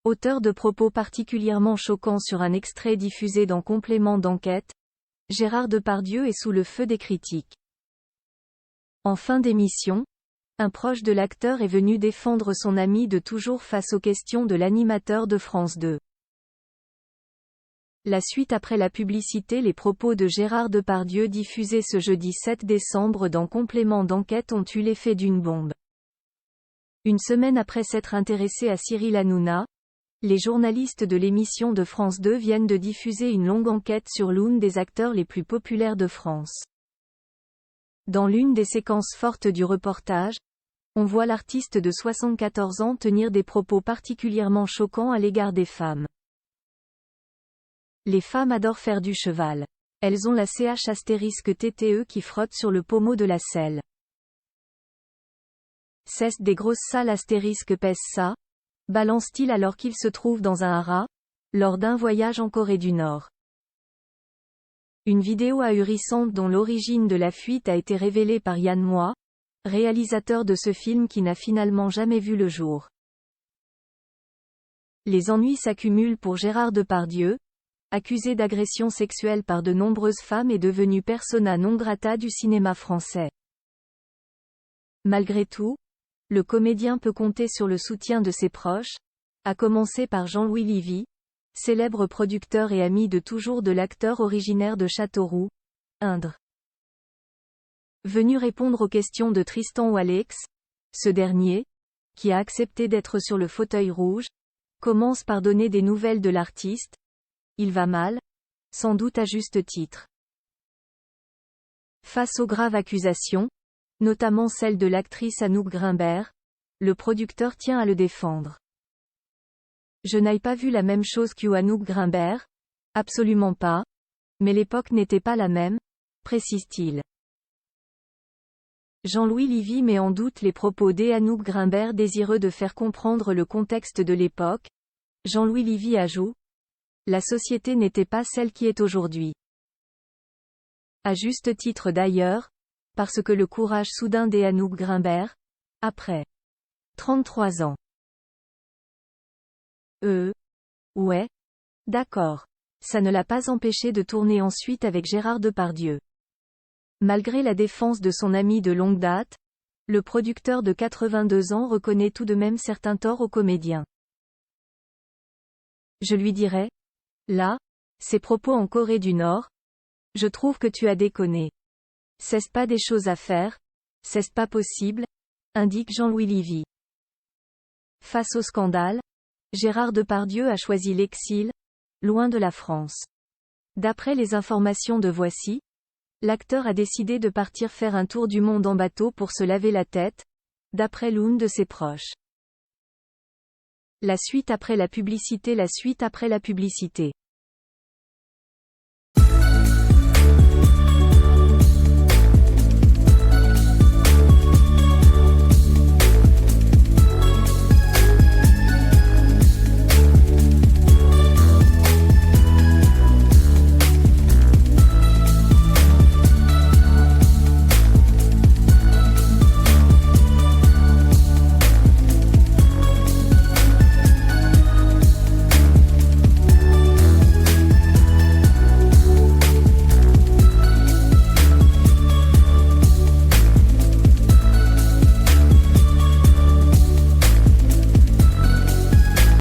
auteur de propos particulièrement choquants sur un extrait diffusé dans Complément d'enquête, Gérard Depardieu est sous le feu des critiques. En fin d'émission, un proche de l'acteur est venu défendre son ami de toujours face aux questions de l'animateur de France 2. La suite après la publicité. Les propos de Gérard Depardieu diffusés ce jeudi 7 décembre dans Complément d'enquête ont eu l'effet d'une bombe. Une semaine après s'être intéressé à Cyril Hanouna, les journalistes de l'émission de France 2 viennent de diffuser une longue enquête sur l'un des acteurs les plus populaires de France. Dans l'une des séquences fortes du reportage, on voit l'artiste de 74 ans tenir des propos particulièrement choquants à l'égard des femmes. Les femmes adorent faire du cheval. Elles ont la ch*TTE qui frotte sur le pommeau de la selle. Cesse des grosses salles pèse ça, balance-t-il alors qu'il se trouve dans un haras, lors d'un voyage en Corée du Nord. Une vidéo ahurissante dont l'origine de la fuite a été révélée par Yann Moix, réalisateur de ce film qui n'a finalement jamais vu le jour. Les ennuis s'accumulent pour Gérard Depardieu, accusé d'agression sexuelle par de nombreuses femmes et devenu persona non grata du cinéma français. Malgré tout, le comédien peut compter sur le soutien de ses proches, à commencer par Jean-Louis Livy, célèbre producteur et ami de toujours de l'acteur originaire de Châteauroux, Indre. Venu répondre aux questions de Tristan Walex, ce dernier, qui a accepté d'être sur le fauteuil rouge, commence par donner des nouvelles de l'artiste. Il va mal, sans doute à juste titre. Face aux graves accusations, notamment celle de l'actrice Anouk Grimbert, le producteur tient à le défendre. Je n'ai pas vu la même chose qu'Anouk Grimbert, absolument pas, mais l'époque n'était pas la même, précise-t-il. Jean-Louis Livy met en doute les propos d'Anouk Grimbert désireux de faire comprendre le contexte de l'époque. Jean-Louis Livy ajoute: la société n'était pas celle qui est aujourd'hui. À juste titre d'ailleurs, parce que le courage soudain d'Anouk Grimbert, après 33 ans. Ouais. D'accord. Ça ne l'a pas empêché de tourner ensuite avec Gérard Depardieu. Malgré la défense de son ami de longue date, le producteur de 82 ans reconnaît tout de même certains torts au comédien. Je lui dirais: là, ces propos en Corée du Nord, je trouve que tu as déconné. C'est pas des choses à faire, c'est pas possible, indique Jean-Louis Livy. Face au scandale, Gérard Depardieu a choisi l'exil, loin de la France. D'après les informations de Voici, l'acteur a décidé de partir faire un tour du monde en bateau pour se laver la tête, d'après l'un de ses proches. La suite après la publicité.